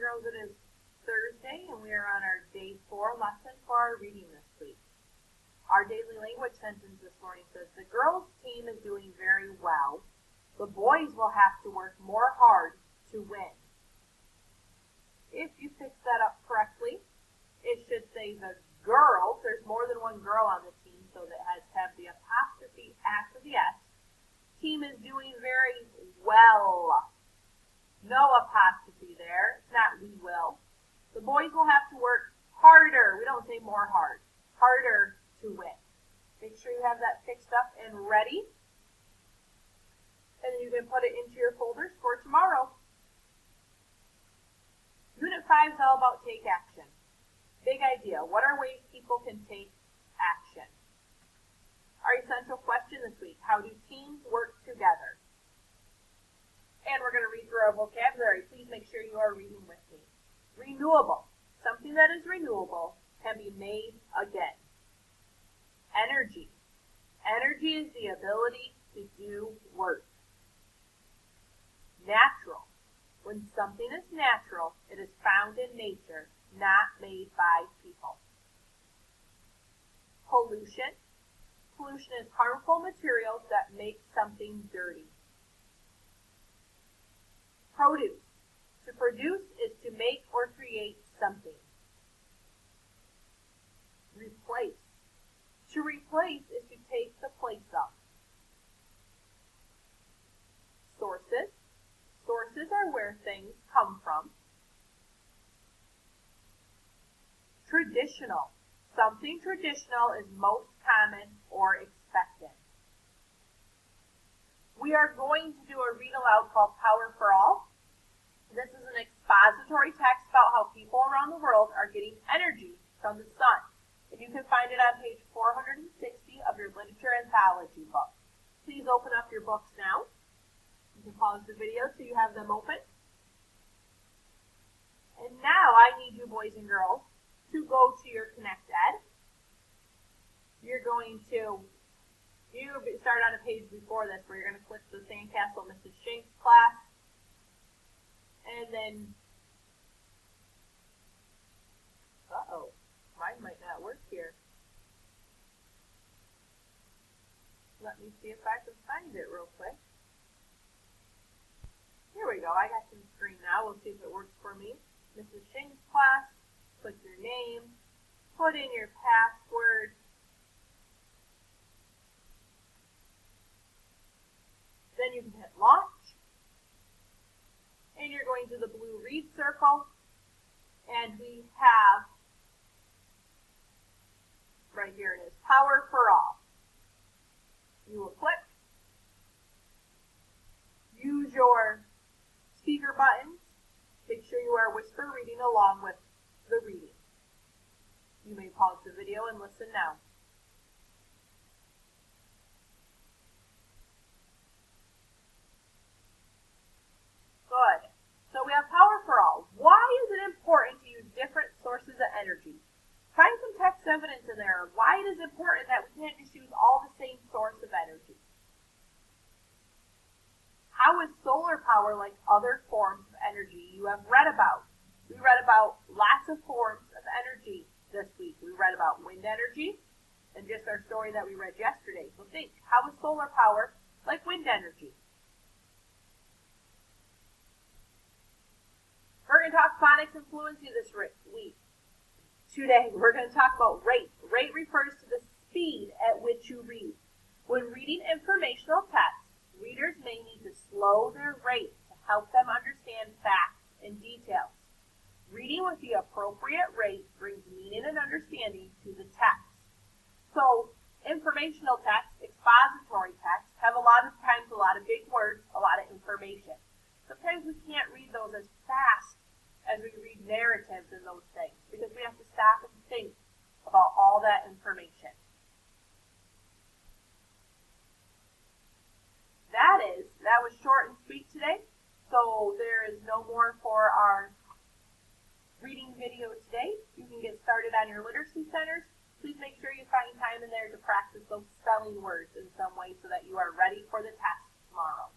girls, it is Thursday, and we are on our day 4 lesson for our reading this week. Our daily language sentence this morning says, the girls' team is doing very well. The boys will have to work more hard to win. If you fix that up correctly, it should say the girls. There's more than one girl on the team, so that has to have the apostrophe after the S. Team is doing very well. No apostrophe there. It's not we will. The boys will have to work harder. We don't say more hard. Harder to win. Make sure you have that fixed up and ready. And then you can put it into your folders for tomorrow. Unit 5 is all about take action. Big idea. What are ways people can take action? Our essential question this week, how do teams work together? And we're going to read through our vocabulary. Please make sure you are reading with me. Renewable. Something that is renewable can be made again. Energy. Energy is the ability to do work. Natural. When something is natural, it is found in nature, not made by people. Pollution. Pollution is harmful materials that make something dirty. Produce. To produce is to make or create something. Replace. To replace is to take the place of. Sources. Sources are where things come from. Traditional. Something traditional is most common or expected. We are going to do a read aloud called Power for All. This is an expository text about how people around the world are getting energy from the sun. And you can find it on page 460 of your literature anthology book. Please open up your books now. You can pause the video so you have them open. And now I need you boys and girls to go to your Connect Ed. You're going to, start on a page before this where you're going to click the Sandcastle Mrs. Shank's class. And then, mine might not work here. Let me see if I can find it real quick. Here we go, I got some screen now. We'll see if it works for me. Mrs. Shank's class, click your name, put in your password. Then you can hit launch. And you're going to the blue read circle. And we have, right here it is, Power for All. You will click. Use your speaker buttons. Make sure you are whisper reading along with the reading. You may pause the video and listen now. Good. So we have Power for All. Why is it important to use different sources of energy? Find some text evidence in there. Why it is important that we can't just use all the same source of energy. How is solar power like other forms of energy you have read about? We read about lots of forms of energy this week. We read about wind energy and just our story that we read yesterday. So think, how is solar power like wind energy? We're going to talk phonics and fluency this week. Today, we're going to talk about rate. Rate refers to the speed at which you read. When reading informational text, readers may need to slow their rate to help them understand facts and details. Reading with the appropriate rate brings meaning and understanding to the text. So, informational text, expository text, have a lot of times a lot of big words, a lot of information. Sometimes we can't read those as fast as we read narratives and those things because we have to stop and think about all that information. That was short and sweet today, so there is no more for our reading video today. You can get started on your literacy centers. Please make sure you find time in there to practice those spelling words in some way so that you are ready for the test tomorrow.